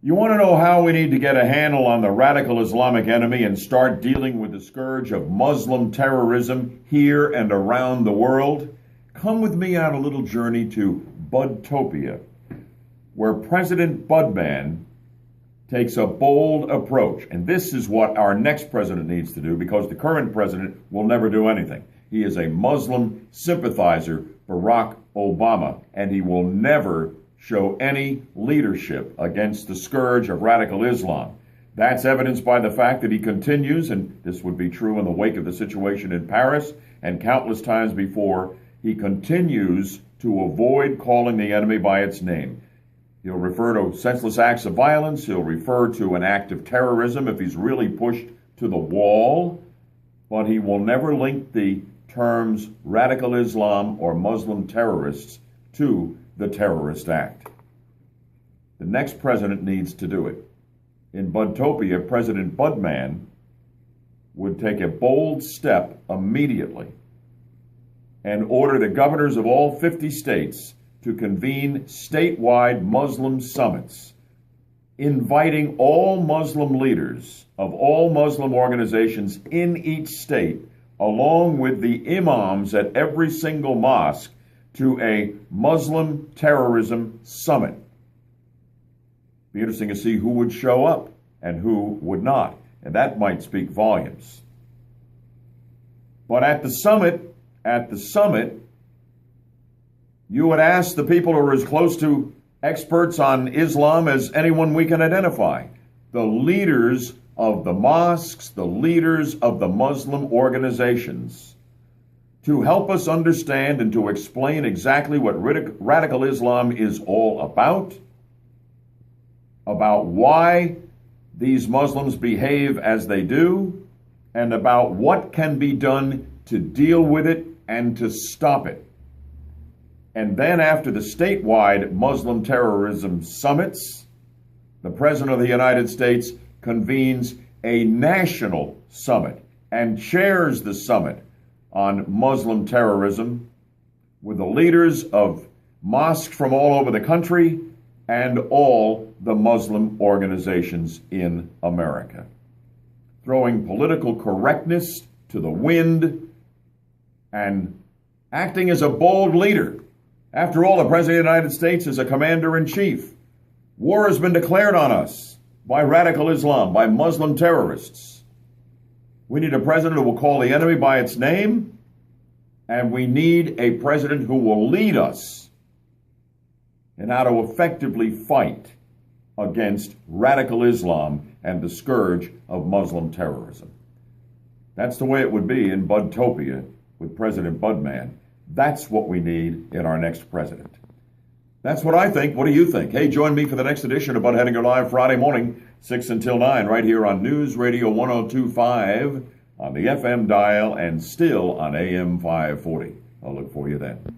You want to know how we need to get a handle on the radical Islamic enemy and start dealing with the scourge of Muslim terrorism here and around the world? Come with me on a little journey to Budtopia, where President Budman takes a bold approach. And this is what our next president needs to do, because the current president will never do anything. He is a Muslim sympathizer, Barack Obama, and he will never show any leadership against the scourge of radical Islam. That's evidenced by the fact that he continues, and this would be true in the wake of the situation in Paris and countless times before, he continues to avoid calling the enemy by its name. He'll refer to senseless acts of violence. He'll refer to an act of terrorism if he's really pushed to the wall, but he will never link the terms radical Islam or Muslim terrorists to the terrorist act. The next president needs to do it. In Budtopia, President Budman would take a bold step immediately and order the governors of all 50 states to convene statewide Muslim summits, inviting all Muslim leaders of all Muslim organizations in each state, along with the imams at every single mosque, to a Muslim terrorism summit. Be interesting to see who would show up and who would not, and that might speak volumes. But at the summit, you would ask the people who are as close to experts on Islam as anyone we can identify, the leaders of the mosques, the leaders of the Muslim organizations, to help us understand and to explain exactly what radical Islam is all about why these Muslims behave as they do, and about what can be done to deal with it and to stop it. And then after the statewide Muslim terrorism summits, the President of the United States convenes a national summit and chairs the summit on Muslim terrorism with the leaders of mosques from all over the country and all the Muslim organizations in America, throwing political correctness to the wind and acting as a bold leader. After all, the President of the United States is a commander-in-chief. War has been declared on us by radical Islam, by Muslim terrorists. We need a president who will call the enemy by its name, and we need a president who will lead us in how to effectively fight against radical Islam and the scourge of Muslim terrorism. That's the way it would be in Budtopia with President Budman. That's what we need in our next president. That's what I think. What do you think? Hey, join me for the next edition of Bud Hedinger Live Friday morning, 6 until 9, right here on News Radio 102.5 on the FM dial and still on AM 540. I'll look for you then.